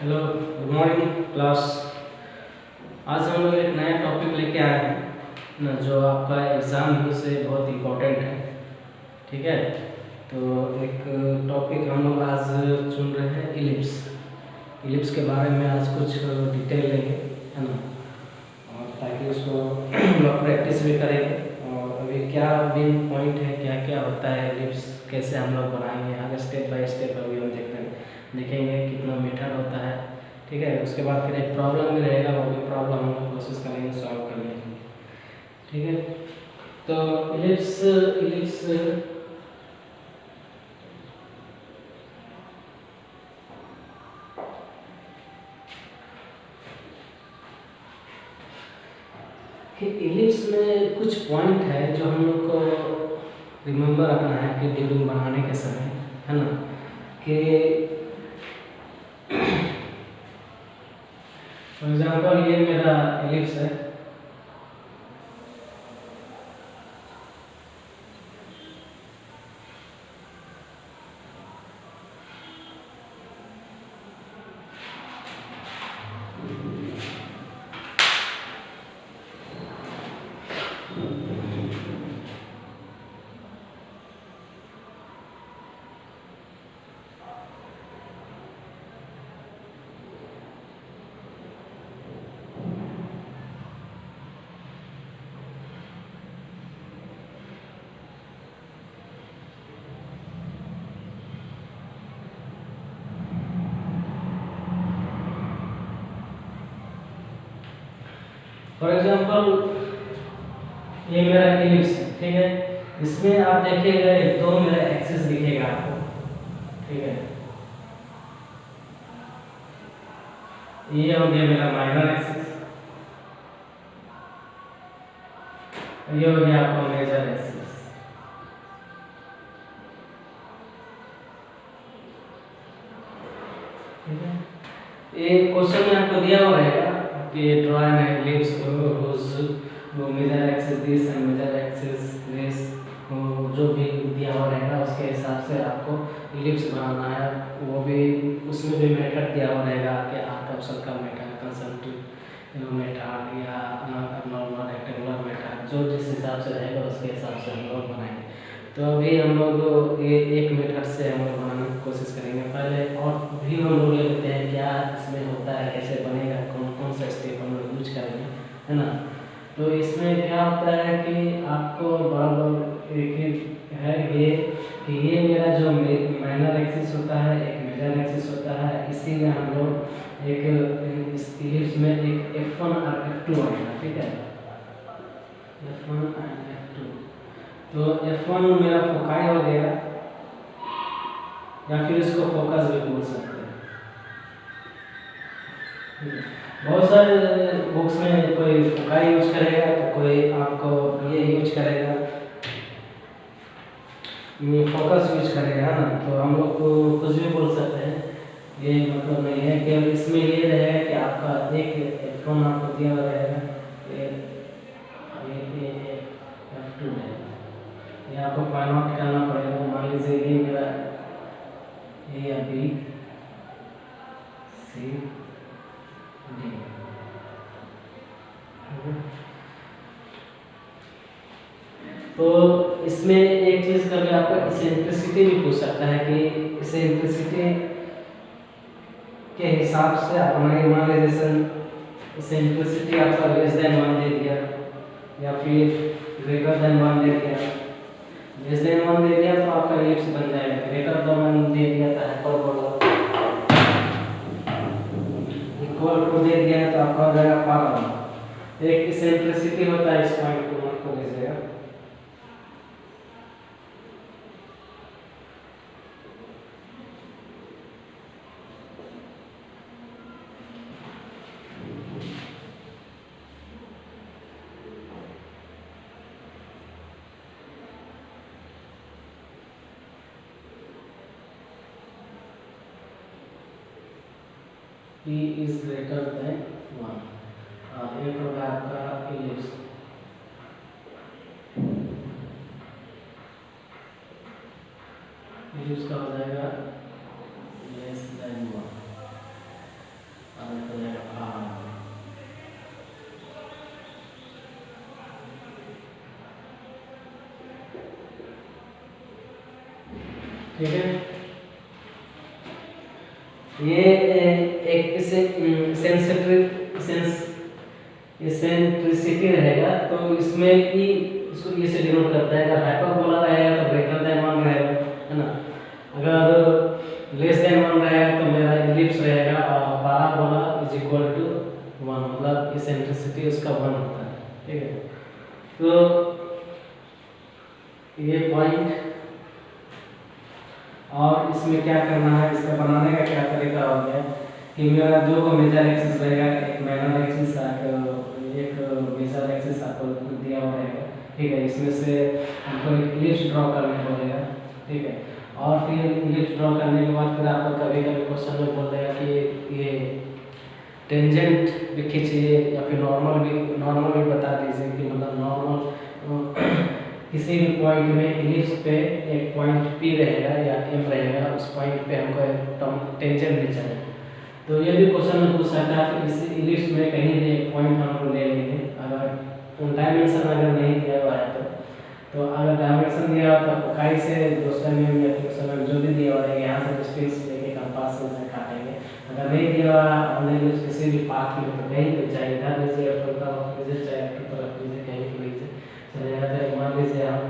Hello, good morning class. आज हम लोग एक नया टॉपिक लेके आए हैं ना, जो आपका एग्ज़ाम भी से बहुत इम्पोर्टेंट है। ठीक है, तो एक टॉपिक हम लोग आज चुन रहे हैं इलिप्स। इलिप्स के बारे में आज कुछ डिटेल लेंगे, है ना, और ताकि उसको हम लोग प्रैक्टिस भी करेंगे। और अभी क्या मेन पॉइंट है, क्या क्या होता है इलिप्स, कैसे हम लोग बनाएंगे, आगे स्टेप बाय स्टेप अभी हम देखेंगे कितना मेथड होता है। ठीक है, उसके बाद फिर एक प्रॉब्लम भी रहेगा, वो भी प्रॉब्लम हम लोग कोशिश करेंगे सॉल्व करने की। ठीक है, तो इलिप्स इलिप्स इलिप्स में कुछ पॉइंट है जो हम लोग को रिमेम्बर रखना है कि ड्यूरिंग बनाने के समय, है ना, कि फॉर एग्जाम्पल ये मेरा इलिप्स है। फॉर एग्जाम्पल ये मेरा इलिप्स है, ठीक है। इसमें आप देखिएगा दो मेरा एक्सिस दिखेगा आपको, ठीक है। ये हो गया मेरा माइनर एक्सिस, ये हो गया आपका मेजर एक्सिस। ठीक है, ये क्वेश्चन में आपको दिया हुआ रहेगा कि draw an ellipse whose major axis this and major axis this, जो भी दिया हुआ रहेगा उसके हिसाब से आपको इलिप्स बनाना है। वो भी उसमें भी मेथड दिया हुआ रहेगा कि arc of circle method, concentric method या नॉर्मल रेक्टेंगुलर मेथड, जो जिस हिसाब से रहेगा उसके हिसाब से हम लोग बनाएंगे। तो अभी हम लोग ये एक मेथड से हम लोग बनाने की कोशिश करेंगे। पहले और भी हम लोग ले लेते हैं क्या इसमें होता है, कैसे बनेगा, कौन कौन सा स्टेप हम लोग यूज करेंगे, है ना। तो इसमें क्या होता है कि आपको बराबर एक है ये कि ये मेरा जो माइनर एक्सिस होता है, एक मेजर एक्सिस होता है, इसीलिए हम लोग एक इलिप्स में एक F1 और F2 आएगा, ठीक है, F1 एंड F2। तो F1 मेरा फोकाई हो गया, या फिर इसको फोकस भी बोल सकते हैं। बहुत सारे बुक्स में कोई फोकाई यूज करेगा, तो कोई आपको ये यूज करेगा, फोकस यूज करेगा, है ना। तो हम लोग को कुछ भी बोल सकते हैं, ये मतलब नहीं है। केवल इसमें ये रहेगा कि आपका एक F1 आपको दिया हुआ रहेगा, ये F2 है, ये आपको फाइंड आउट करना पड़ेगा। मान लीजिए ये मेरा ए या बी सी डी, तो इसमें एक चीज कभी आपको इसेंट्रिसिटी भी पूछ सकता है कि इसेंट्रिसिटी के हिसाब से आप बनाएंगे। मान लीजिए इसेंट्रिसिटी आपका लेस देन 1 दे दिया या फिर ग्रेटर देन 1 दे दिया। लेस देन 1 दे दिया तो आपका इलिप्स बन जाएगा, ग्रेटर देन 1 दे दिया तो हाइपरबोला, इक्वल टू दे दिया तो आपका हो जाएगा पैराबोला। एक इसेंट्रिसिटी होता है, इस पॉइंट को आपको दीजिएगा। P is greater than 1, एक होगा आपका इलिप्स। इलिप्स का हो जाएगा लेस देन 1। ठीक है। ये एक इसेंट्रिसिटी रहेगा, तो इसमें ई इसको ये से डिनोट करता है। अगर हाइपरबोला रहेगा तो ग्रेटर देन 1 रहेगा, है ना। अगर लेस देन 1 रहेगा तो मेरा इलिप्स रहेगा, और पैराबोला इज इक्वल टू 1, मतलब इसेंट्रिसिटी उसका 1 होता है। ठीक है, तो ये पॉइंट, और इसमें क्या करना है, इसका बनाने का क्या तरीका हो गया कि मेरा जो मेजर एक्सिस रहेगा, एक माइनर एक्सिस एक मेजर एक्सिस आपको दिया हुआ रहेगा। ठीक है, इसमें से हमको एक इलिप्स ड्रॉ करना पड़ेगा। ठीक है, और फिर इलिप्स ड्रॉ करने के बाद फिर आपको कभी कभी क्वेश्चन में बोल देगा कि ये टेंजेंट भी खींचिए, या फिर नॉर्मल भी बता दीजिए कि मतलब नॉर्मल किसी भी पॉइंट में इलिप्स पे एक पॉइंट P रहेगा या M रहेगा, उस पॉइंट पे हमको टेंजेंट भी चाहिए। तो ये भी क्वेश्चन में पूछ सकता है कि इस इलिप्स में कहीं भी एक पॉइंट हम लोग ले लेंगे। अगर डायमेंशन अगर नहीं दिया हुआ है तो अगर डायमेंशन दिया हुआ तो फोकाई से दूसरे में या तीसरे में जो भी दिया हुआ है यहाँ से डिस्टेंस लेके कंपास से काटेंगे। अगर नहीं दिया हुआ हमने किसी भी पाथ में तो कहीं पे चाहिए, इधर लीजिए, चाहे अपनी तरफ लीजिए, कहीं पे लीजिए चलेगा। तो मान लीजिए हम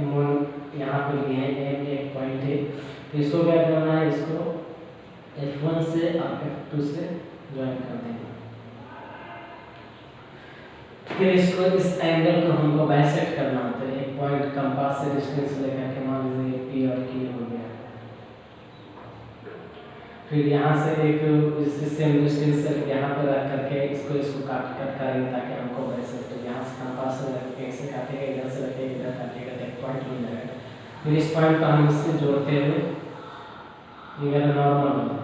M1 यहाँ पे लिए हैं, M एक पॉइंट है, तो इसको क्या करना है, इसको F1 से और F2 से ज्वाइन कर देंगे। फिर इसको इस एंगल को हमको बाइसेक्ट करना होता है। एक पॉइंट कंपास से डिस्टेंस लेकर के मान लीजिए P और Q हो गया। फिर यहाँ से एक सेम डिस्टेंस से यहाँ पे रख करके इसको कट करेंगे ताकि हमको बाइसेक्ट, यहाँ से कंपास से रखेंगे, ऐसे काटेंगे, इधर से रखेंगे, इधर काटेंगे, तो एक पॉइंट मिल जाएगा। फिर इस पॉइंट को हम इससे जोड़ते हुए ये मेरा नॉर्मल हो जाएगा।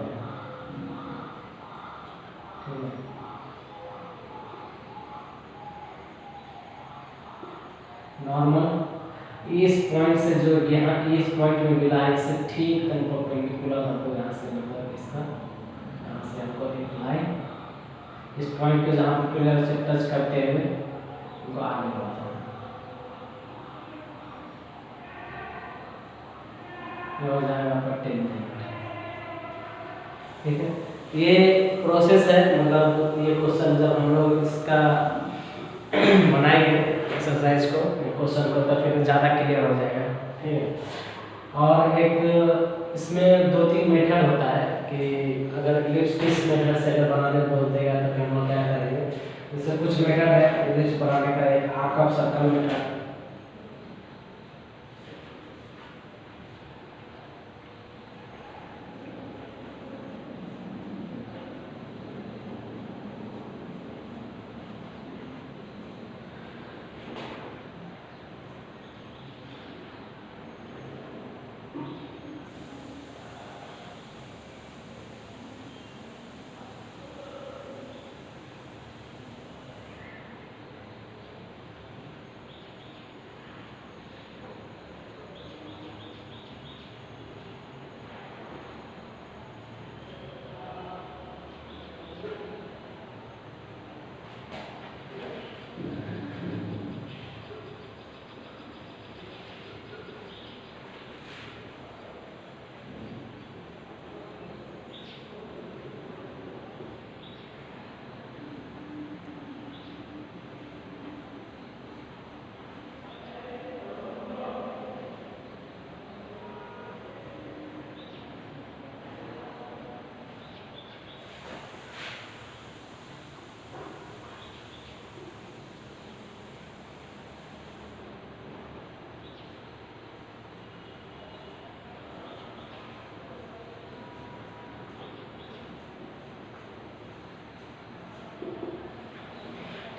नॉर्मल इस पॉइंट से जो यहाँ इस पॉइंट में मिला है, इससे ठीक परपेंडिकुलर हमको यहाँ से मतलब इसका यहाँ से हमको एक लाइन इस पॉइंट को जहाँ पर पिलर से टच करते हुए उनको आगे बढ़ाना है, हो जाएगा आपका टेंजेंट। ठीक है, ये प्रोसेस है। मतलब ये क्वेश्चन जब हम लोग इसका बनाएंगे एक्सरसाइज को, क्वेश्चन को, तो फिर ज़्यादा क्लियर हो जाएगा। ठीक है, और एक इसमें 2-3 मेथड होता है कि अगर इलिप्स किस मेथड से अगर बनाने बोल देगा तो फिर हम लोग क्या करेंगे। जैसे कुछ मेथड है इलिप्स बनाने का, एक आर्क ऑफ सर्कल मेथड।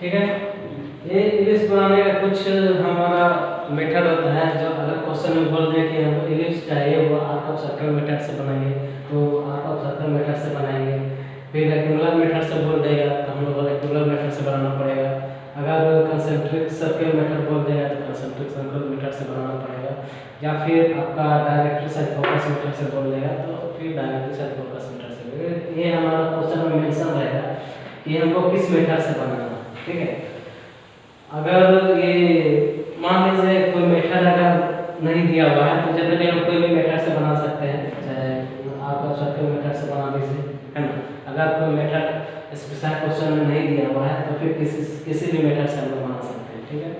ठीक है, ये इलिप्स बनाने का कुछ हमारा मेथड होता है। जो अगर क्वेश्चन में बोल दे कि हमको इलिप्स चाहिए, वो आर्क ऑफ सर्कल मेथड से बनाएंगे, तो आर्क ऑफ सर्कल मेथड से बनाएंगे। फिर रेक्टेंगुलर मेथड से बोल देगा तो हम लोग रेक्टेंगुलर मेथड से बनाना पड़ेगा। अगर कंसेंट्रिक सर्कल मेथड बोल देगा तो कंसेंट्रिक सर्कल मेथड से बनाना पड़ेगा। या फिर आपका डायरेक्ट साइड फोकस मेथड से बोल देगा तो फिर डायरेक्ट साइड फोकस मेथड से। ये हमारा क्वेश्चन में मेंशन रहेगा कि हमको किस मेथड से बनाना है। ठीक है, अगर ये मान लीजिए कोई मेथड अगर नहीं दिया हुआ है तो जनरली हम कोई भी सकते हैं, चाहे आप सर्कल मेथड से बना दीजिए, है ना। अगर कोई मेथड स्पेशल क्वेश्चन में नहीं दिया हुआ है तो फिर किसी भी मेथड से हम लोग बना सकते हैं, ठीक है।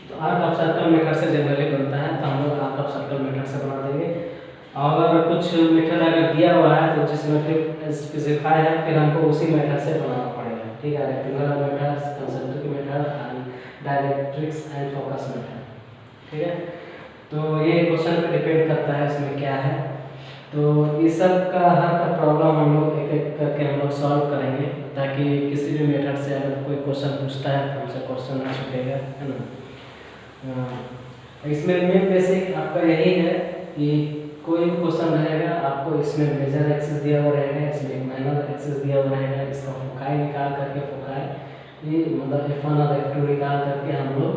तो आर्क ऑफ सर्कल मेथड से जनरली बनता है, तो हम लोग आर्क ऑफ सर्कल मेथड से बना देंगे। और अगर कुछ मेथड अगर दिया हुआ है तो जिसमें फिर स्पेसिफाई है, फिर हमको उसी मेथड से बनाना पड़ेगा, ठीक है। Rectangular method, concentric method and directrix and focus method, ठीक है। तो ये क्वेश्चन पे डिपेंड करता है इसमें क्या है। तो इस सब का हर का प्रॉब्लम हम लोग एक एक करके हम लोग सॉल्व करेंगे, ताकि किसी भी मेथड से अगर कोई क्वेश्चन पूछता है तो हमसे क्वेश्चन ना छूटेगा, है ना। इसमें मेन बेसिक आपका यही है कि कोई भी क्वेश्चन रहेगा, आपको इसमें मेजर एक्सिस दिया हुआ रहेगा, इसमें माइनर एक्सिस दिया हुआ रहेगा, इसका फोकाई निकाल करके फोकाई ये मतलब F1 और F2 निकाल करके हम लोग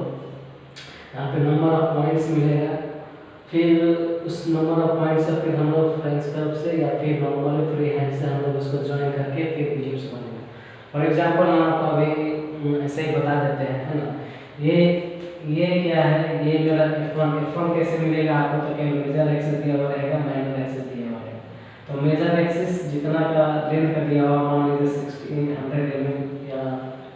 यहाँ पे नंबर ऑफ पॉइंट्स मिलेगा। फिर उस नंबर ऑफ पॉइंट से फिर हम लोग फ्रेंच कर्व से या फिर नॉर्मल फ्री हैंड से हम लोग उसको ज्वाइन करके फिर इलिप्स बनेगा। फॉर एग्जांपल हम आपको अभी ऐसे ही बता देते हैं, है ना। ये क्या है, ये मेरा F1 कैसे मिलेगा आपको, तो केवल मेजर एक्सिस दिया हुआ रहेगा, माइनर एक्सिस दिया हुआ रहेगा। तो मेजर एक्सिस जितना का लेंथ का दिया हुआ, मान लीजिए 1600 mm या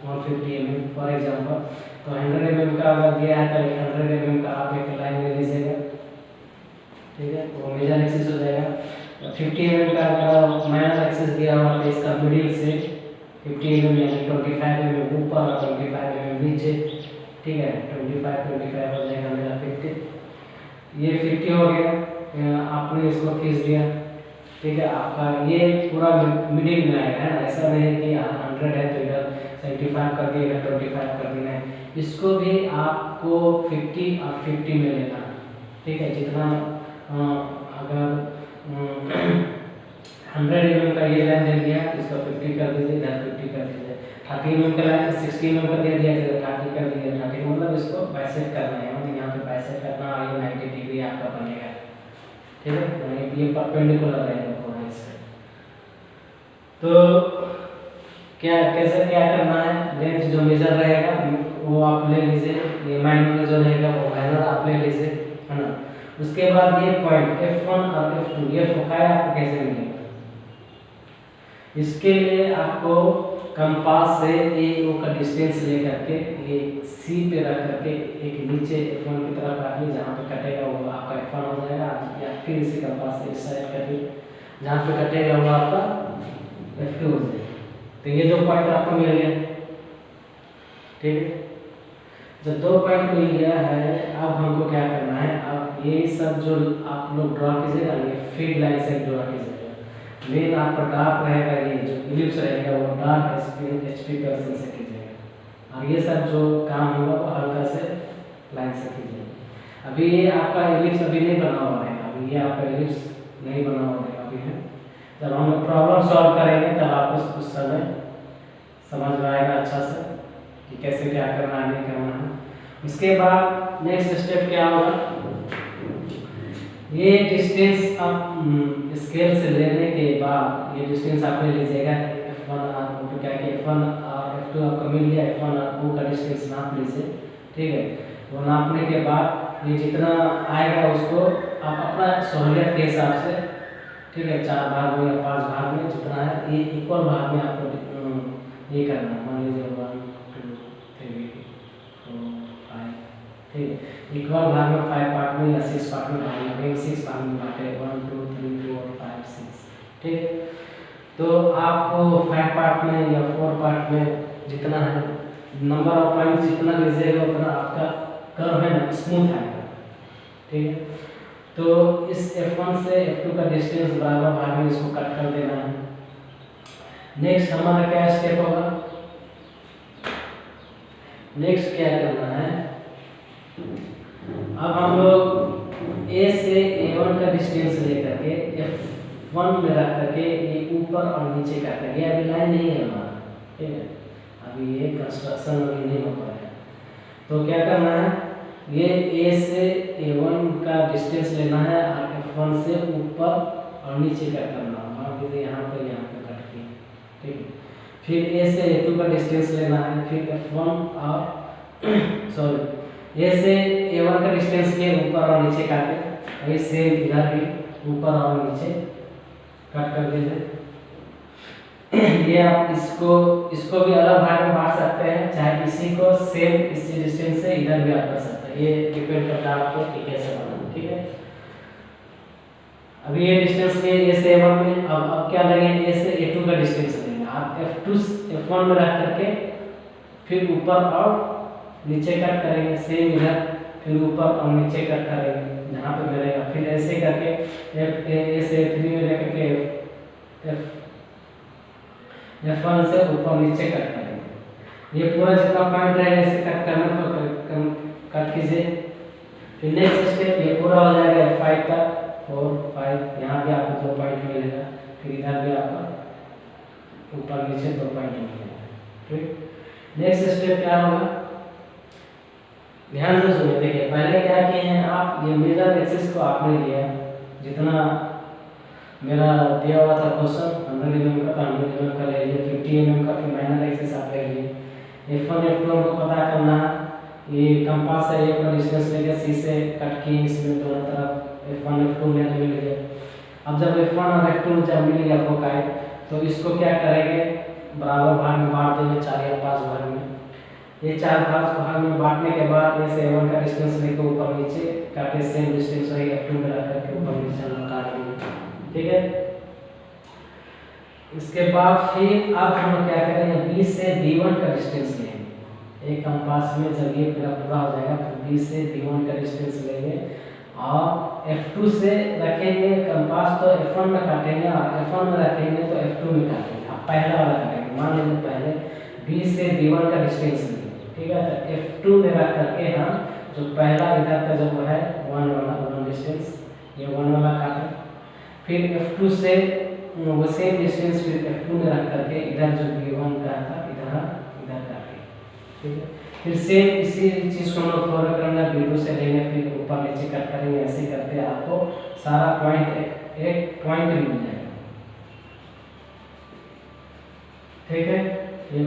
150 mm फॉर एग्जांपल, तो 100 mm का अगर दिया है तो 100 mm का आप एक लाइन ले लीजिएगा, ठीक है। वो मेजर एक्सिस हो जाएगा। 50 mm का अगर माइनर एक्सिस दिया हुआ तो इसका मिडिल से 50 mm यानी 25 mm ऊपर और 25 mm नीचे, ठीक है। 25 हो जाएगा मेरा 50, ये 50 हो गया, आपने इसको खींच दिया, ठीक है। आपका ये पूरा मिडिल में आएगा, है ना। ऐसा नहीं है कि 100 है तो इधर 75 कर दिया, 25 कर दिया, इसको भी आपको 50 और 50 में लेना है, ठीक है। जितना अगर 100 mm का ये लाइन दे दिया तो इसको 50 कर दीजिए, इधर 50 कर दीजिए। 30 mm का लाइन 60 mm का दे दिया तो 30 कर दीजिए। 30 मतलब इसको बाइसेक्ट करना है, मतलब यहाँ पे बाइसेक्ट करना और ये 90 डिग्री आपका बनेगा, ठीक है। ये परपेंडिकुलर रहेगा पूरा इससे। तो कैसे क्या करना है, लेंथ जो मेजर रहेगा वो आप ले लीजिए, ये माइनर जो रहेगा वो माइनर आप ले लीजिए, है ना। उसके बाद ये पॉइंट F1 और F2 ये फोकाई आपको कैसे मिलेगा, इसके लिए आपको कंपास से A का डिस्टेंस लेकर के ये C पे रख करके एक नीचे F1 की तरफ काटिए, जहाँ पे कटेगा वो आपका F1 हो जाएगा, या फिर इसी कंपास से इस साइड काटिए, जहाँ पे कटेगा वो आपका F2 हो जाएगा। तो ये 2 पॉइंट आपको मिल गया, ठीक है। जब 2 पॉइंट मिल गया है, अब हमको क्या करना है, अब ये सब जो आप लोग ड्रॉ कीजिएगा, ये फीड लाइन से ड्रॉ कीजिएगा। मेन आपका डार्क रहेगा, ये जो इलिप्स रहेगा वो डार्क HP पेंसिल से कीजिएगा, और ये सब जो काम होगा वो हल्का से लाइन से कीजिएगा। अभी ये आपका इलिप्स अभी नहीं बना हुआ रहेगा, अभी ये आपका इलिप्स नहीं बना हुआ रहेगा अभी है। जब हम लोग प्रॉब्लम सॉल्व करेंगे तब आपको उस समय समझ में आएगा अच्छा से कि कैसे क्या करना है, नहीं करना है। उसके बाद नेक्स्ट स्टेप क्या होगा, ये डिस्टेंस आप स्केल से लेने के बाद ये डिस्टेंस आप ले लीजिएगा F1 और क्या कि F1 और F2 आपको मिल गया, F1 और F2 का डिस्टेंस नाप लीजिए, ठीक है। वो नापने के बाद ये जितना आएगा उसको आप अपना सहूलियत के हिसाब से, ठीक है, 4 भाग में या 5 भाग में जितना है ये इक्वल भाग में आपको ये करना है। मान लीजिए 1 2 3 4 5, ठीक है। इक्वल भाग में 5 पार्ट में या 6 पार्ट में भाग 6 भाग में बांटे 1 2 3 4 5 6, ठीक है। तो आपको 5 पार्ट में या 4 पार्ट में जितना है नंबर ऑफ पॉइंट जितना लीजिएगा उतना आपका कर्व है ना स्मूथ आएगा, ठीक है। तो इस F1 से F2 का डिस्टेंस बराबर भाग में इसको कट कर देना है। नेक्स्ट हमारा क्या स्टेप होगा, नेक्स्ट क्या करना है, अब हम लोग A से A1 का डिस्टेंस लेकर के F1 में रख करके ये ऊपर और नीचे काटेंगे। ये अभी लाइन नहीं है हमारा, ठीक है, अभी ये कंस्ट्रक्शन अभी नहीं हो पाया। तो क्या करना है, ये A से A1 का डिस्टेंस लेना है और F1 से ऊपर और नीचे का करना है, मान लीजिए यहाँ पे कट किया, ठीक है। फिर A से A2 का डिस्टेंस लेना है, फिर F1 और सॉरी A से A1 का डिस्टेंस के ऊपर और नीचे काटे, वही सेम इधर भी ऊपर और नीचे कट कर दीजिए। ये आप इसको भी अलग भाग में बांट सकते हैं, चाहे इसी को सेम इसी डिस्टेंस से इधर भी आप कर सकते हैं, ये डिपेंड करता है आपको कि कैसे बनाना। ठीक है, अभी ये डिस्टेंस लिए ए से A1 में, अब क्या लगेंगे, ए से A2 का डिस्टेंस लेंगे आप F1 में रख करके फिर ऊपर और नीचे कट करेंगे, सेम इधर फिर ऊपर और नीचे कट करेंगे जहाँ पे मिलेगा, फिर ऐसे करके ए से F3 में लेकर के F1 से ऊपर नीचे कट करेंगे। ये पूरा जितना पॉइंट रहेगा ऐसे कट करना तो कट कीजिए। फिर नेक्स्ट स्टेप ये पूरा हो जाएगा F5 तक, 4 5 यहाँ भी आपको 2 पॉइंट मिलेगा, फिर इधर भी आपका ऊपर नीचे 2 पॉइंट मिलेगा। ठीक, नेक्स्ट स्टेप क्या होगा, ध्यान से सुनिए। देखिए पहले क्या किए हैं आप, ये मेजर एक्सिस को आपने लिया, जितना मेरा दिया हुआ था क्वेश्चन 100 mm का, 100 mm का ले लिए, 50 mm का, फिर माइनर एक्सिस आप ले लिए। F1 F2 को पता करना, ये कंपास है, ये पर डिस्टेंस लेके C से कट किए इसमें दोनों तरफ F1 F2 में मिल गया। अब जब F1 और F2 जब मिल गया फोकाई, तो इसको क्या करेंगे, बराबर भाग में बांट देंगे, 4 या 5 भाग में। ये 4 भाग में बांटने के बाद ये से A1 का डिस्टेंस लेकर ऊपर नीचे काटे, सेम डिस्टेंस वही F2 में रख करके ऊपर नीचे हम काट लेंगे। ठीक है, इसके बाद फिर अब हम क्या करेंगे, B से B1 का डिस्टेंस लेंगे। एक कंपास में जब ये पूरा हो जाएगा तो B से B1 का डिस्टेंस लेंगे और F2 से रखेंगे कंपास, तो F1 में काटेंगे और F1 में रखेंगे तो F2 में काटेंगे। अब पहला वाला काटेंगे, मान लीजिए पहले B से B1 का डिस्टेंस लेंगे। ठीक है, तो F2 में रख करके हम जो पहला इधर का जो है 1 वाला डिस्टेंस, ये 1 वाला काटें, फिर F2 से वो सेम डिस्टेंस फिर F2 में रख करके इधर जो B1 का था इधर काटें। ठीक है, फिर सेम इसी चीज़ को हम लोग फॉलो करेंगे, B2 से लेंगे फिर ऊपर नीचे कट करेंगे, ऐसे करते आपको सारा पॉइंट एक पॉइंट मिल जाएगा। ठीक है, ये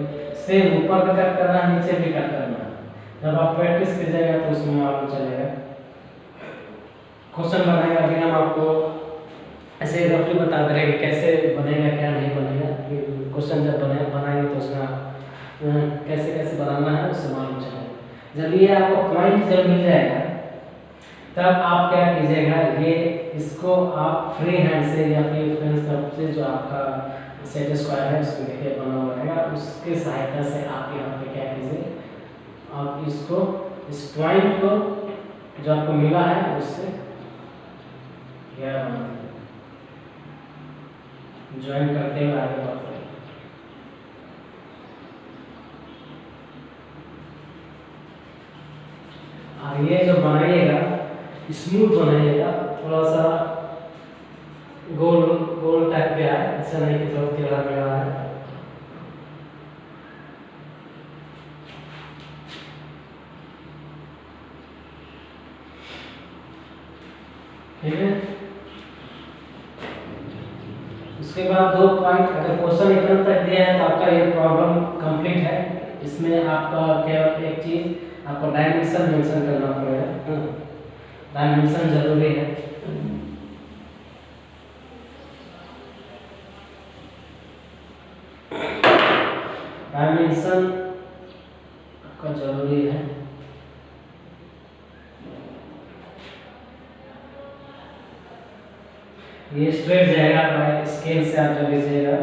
सेम ऊपर भी कट करना है, नीचे भी कट करना है। जब आप प्रैक्टिस कीजिएगा तो उसमें मालूम चलेगा। क्वेश्चन बनाएगा अभी हम आपको ऐसे रफली बता दे रहे हैं कैसे बनेगा क्या नहीं बनेगा। क्वेश्चन जब बनाएंगे तो उसमें कैसे कैसे बनाना है उससे मालूम चलेगा। जब ये आपको पॉइंट जब मिल जाएगा तब आप क्या कीजिएगा, ये इसको आप फ्री हैंड से या फिर फ्रेंड्स तरफ से जो आपका सेट स्क्वायर है उसमें देखिए बना हुआ रहेगा, उसके सहायता से आप यहाँ पे क्या कीजिए, आप इसको इस पॉइंट को जो आपको मिला है उससे ज्वाइन करते हुए आगे बढ़ते हैं। और ये जो बनाइएगा स्मूथ बनाइएगा, थोड़ा सा गोल टाइप पे आए, ऐसा नहीं कि थोड़ा टेढ़ा मेढ़ा है। ठीक है, उसके बाद 2 पॉइंट, अगर क्वेश्चन इतना तक दिया है तो आपका ये प्रॉब्लम कंप्लीट है। इसमें आपका केवल एक चीज आपको डायमेंशन मेंशन करना पड़ेगा, डायमेंशन जरूरी है। डायमेंशन आपका जरूरी है। ये स्ट्रेट जाएगा, बाय स्केल से आप जब लीजिएगा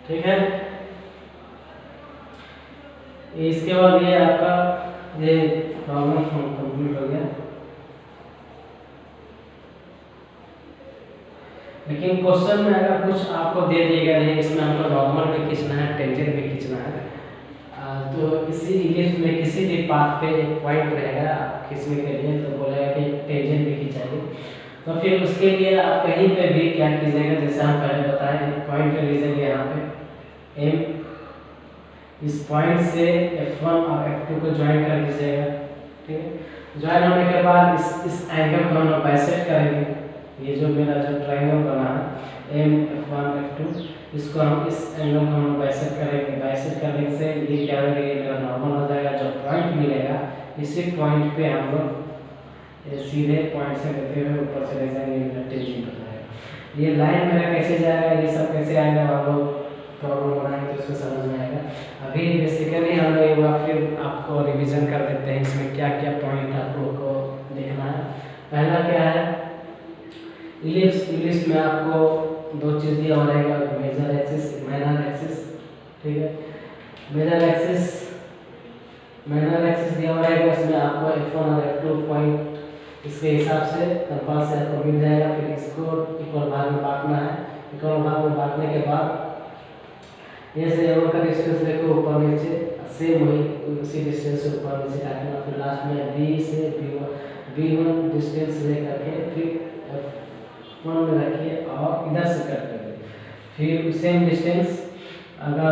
ठीक है। इसके बाद ये आपका ये प्रॉब्लम कंप्लीट हो गया। लेकिन क्वेश्चन में अगर कुछ आपको दे दिएगा नहीं, इसमें हमको नॉर्मल भी खींचना है, टेंजेंट भी खींचना है, तो इसी इलिप्स में किसी भी पाथ पे एक पॉइंट रहेगा, आप खींचने के लिए तो बोलेगा कि टेंजेंट भी खींचाइए। तो फिर उसके लिए आप कहीं पे भी क्या कीजिएगा, जैसे हम पहले बताए, पॉइंट ले लीजिएगा यहाँ पे एम, इस पॉइंट से F1 और F2 को ज्वाइन कर दीजिएगा। ठीक है, ज्वाइन होने के बाद इस एंगल को हम लोग बाइसेक्ट करेंगे। ये जो मेरा जो ट्रायंगल बना है एम F1 F2, इसको हम इस एंगल को हम बाइसेक्ट करेंगे। बाइसेक्ट करने से ये क्या होगा, ये मेरा नॉर्मल हो जाएगा। जो पॉइंट मिलेगा इसी पॉइंट पे हम लोग सीधे पॉइंट से करते हुए ऊपर चले जाएंगे, मेरा टेंजेंट हो जाएगा। ये लाइन मेरा कैसे जाएगा, ये सब कैसे आएगा, आप लोग प्रॉब्लम बनाएंगे तो उसको समझ में आएगा। अभी बेसिकली हम लोग एक बार फिर आपको रिवीजन कर देते हैं, इसमें क्या क्या पॉइंट आप लोग को देखना है। पहला क्या है, इलिप्स। इलिप्स में आपको दो चीज़ दिया हुआ रहेगा, मेजर एक्सिस, माइनर एक्सिस। ठीक है, मेजर एक्सिस दिया हुआ रहेगा, उसमें आपको F1 और F2 पॉइंट इसके हिसाब से कंपास से आपको मिल जाएगा। फिर इसको इक्वल भाग में बांटना है। इक्वल भाग में बांटने के बाद ये से एरो का डिस्टेंस देखो ऊपर नीचे, सेम वही उसी डिस्टेंस से ऊपर नीचे काटना। फिर लास्ट में B से B1 डिस्टेंस लेकर के फिर F1 में रखिए और इधर से कट करिए। फिर सेम डिस्टेंस अगर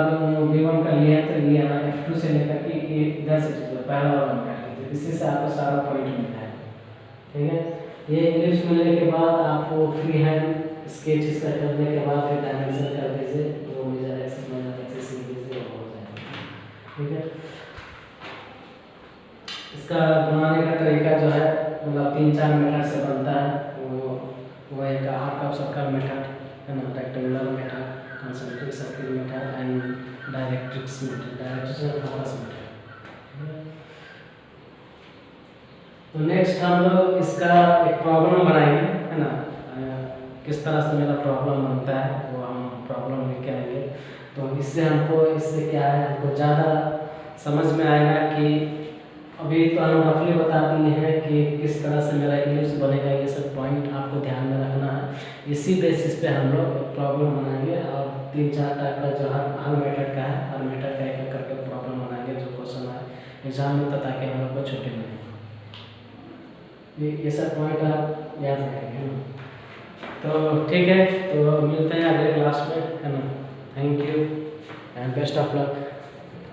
B1 का लिया है तो ये यहाँ F2 से लेकर के ये इधर से पहला वाला काट लीजिए। इसी से आपको सारा पॉइंट मिलता है। ठीक है, ये इलिप्स मिलने के बाद आपको फ्री हैंड स्केच इसका करने के बाद फिर डायमेंशन कर दीजिए, वो मेजर एक्सिस माइनर एक्सिस लिख दीजिए, हो जाएगा। ठीक है, इसका बनाने का तरीका जो है मतलब 3-4 मेथड से बनता है। वो एक आर्क ऑफ सर्कल मेथड है ना, rectangular method, concentric circle method and directrix method, directrix focus method. तो नेक्स्ट हम लोग इसका एक प्रॉब्लम बनाएंगे, है ना, किस तरह से मेरा प्रॉब्लम बनता है वो हम प्रॉब्लम लेके आएंगे। तो इससे क्या है, हमको ज़्यादा समझ में आएगा कि अभी तो हम रफली बता दिए हैं कि किस तरह से मेरा इलिप्स बनेगा। ये सब पॉइंट आपको ध्यान में रखना है। इसी बेसिस पे हम लोग प्रॉब्लम बनाएंगे और 3-4 टाइप का जो हर मेथड का है, हर मेथड का एक करके प्रॉब्लम बनाएंगे जो क्वेश्चन आए एग्जाम में, ताकि हम लोग को छूटे नहीं। ये सब पॉइंट आप याद रखेंगे ना। तो ठीक है, तो मिलते हैं अगले क्लास में, है ना। Thank you and best of luck.